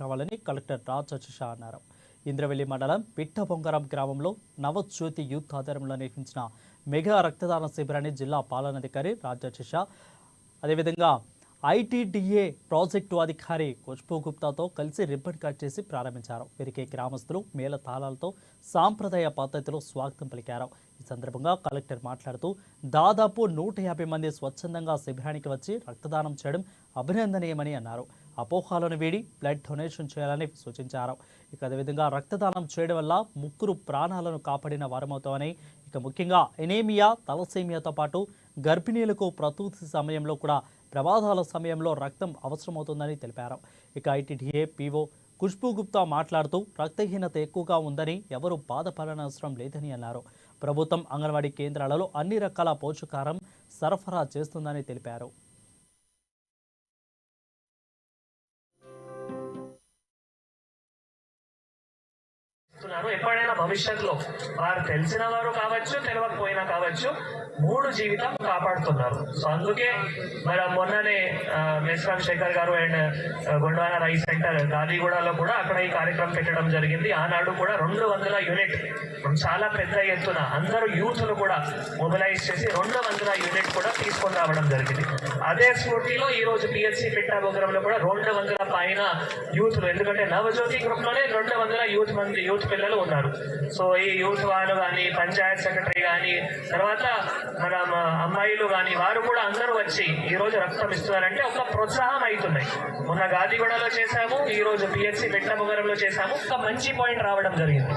తీసుకురావాలని కలెక్టర్ రాజశేష అన్నారు. ఇంద్రవెల్లి మండలం పిట్టబొంగరం గ్రామంలో నవజ్యోతి యూత్ ఆధ్వర్యంలో నిర్వహించిన మెగా రక్తదాన శిబిరాన్ని జిల్లా పాలనాధికారి రాజశేష అదేవిధంగా ఐటీడీఏ ప్రాజెక్టు అధికారి ఖుష్బూ గుప్తాతో కలిసి రిబ్బన్ కట్ చేసి ప్రారంభించారు. వీరికి గ్రామస్తులు మేళ తాళాలతో సాంప్రదాయ పద్ధతిలో స్వాగతం పలికారు. ఈ సందర్భంగా కలెక్టర్ మాట్లాడుతూ దాదాపు 150 మంది స్వచ్ఛందంగా శిబిరానికి వచ్చి రక్తదానం చేయడం అభినందనీయమని అన్నారు. అపోహాలను వీడి బ్లడ్ డొనేషన్ చేయాలని సూచించారు. ఇక అదేవిధంగా రక్తదానం చేయడం వల్ల 3 ప్రాణాలను కాపాడిన వారమవుతామని, ఇక ముఖ్యంగా ఎనీమియా, తలసేమియాతో పాటు గర్భిణీలకు ప్రసూతి సమయంలో కూడా ప్రమాదాల సమయంలో రక్తం అవసరమవుతుందని తెలిపారు. ఇక ఐటీడీఏ పీఓ ఖుష్బూ గుప్తా మాట్లాడుతూ రక్తహీనత ఎక్కువగా ఉందని, ఎవరూ బాధపడనవసరం లేదని అన్నారు. ప్రభుత్వం అంగన్వాడీ కేంద్రాలలో అన్ని రకాల పోషకాహారం సరఫరా చేస్తుందని తెలిపారు. ఎప్పుడైనా భవిష్యత్తులో వారు తెలిసిన వారు కావచ్చు, తెలియకపోయినా కావచ్చు, 3 జీవితం కాపాడుతున్నారు. సో అందుకే మరి మొన్ననే మేస్రాం శేఖర్ గారు అండ్ గొండవాన రైస్ సెంటర్ గాలిగూడలో కూడా అక్కడ ఈ కార్యక్రమం పెట్టడం జరిగింది. ఆనాడు కూడా 200 యూనిట్ చాలా పెద్ద ఎత్తున అందరూ యూత్ను కూడా మొబిలైజ్ చేసి 200 యూనిట్ కూడా తీసుకొని రావడం జరిగింది. అదే స్ఫూర్తిలో ఈ రోజు పిఎస్సి పిట్టాబొగరంలో కూడా 200 పైన యూత్లు, ఎందుకంటే నవజ్యోతి గ్రూప్ లోనే 200 యూత్ పిల్లలు ఉన్నారు. సో ఈ యూత్ వాళ్ళు కానీ, పంచాయత్ సెక్రటరీ కానీ, తర్వాత మన అమ్మాయిలు కానీ, వారు కూడా అందరూ వచ్చి ఈ రోజు రక్తం ఇస్తున్నారంటే ఒక ప్రోత్సాహం అవుతున్నాయి. మొన్న గాదిగూడలో చేశాము, ఈ రోజు పిఎస్సి పిట్టాబొగరంలో చేశాము. ఒక మంచి పాయింట్ రావడం జరిగింది.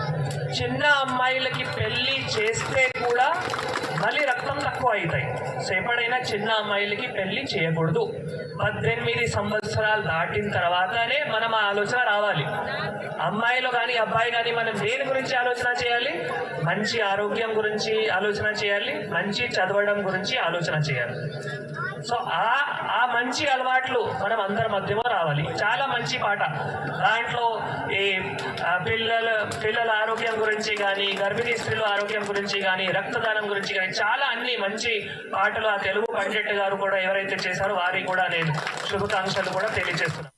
చిన్న అమ్మాయిలకి పెళ్లి చేస్తే కూడా మళ్ళీ రక్తం తక్కువ అవుతాయి. సో ఎప్పుడైనా చిన్న అమ్మాయిలకి పెళ్లి చేయకూడదు. 18 సంవత్సరాలు దాటిన తర్వాతనే మనం ఆ ఆలోచన రావాలి. అమ్మాయిలు కానీ అబ్బాయి కానీ మనం దేని గురించి ఆలోచన చేయాలి? మంచి ఆరోగ్యం గురించి ఆలోచన చేయాలి, మంచి చదవడం గురించి ఆలోచన చేయాలి. సో ఆ మంచి అలవాట్లు మనం అందరి మధ్యలో రావాలి. చాలా మంచి పాట దాంట్లో ఈ పిల్లల ఆరోగ్యం గురించి కానీ, గర్భిణీ స్త్రీల ఆరోగ్యం గురించి కానీ, రక్తదానం గురించి కానీ చాలా అన్ని మంచి పాటలు ఆ తెలుగు పండిట్ గారు కూడా ఎవరైతే చేశారో వారికి కూడా నేను శుభాకాంక్షలు కూడా తెలియజేస్తున్నాను.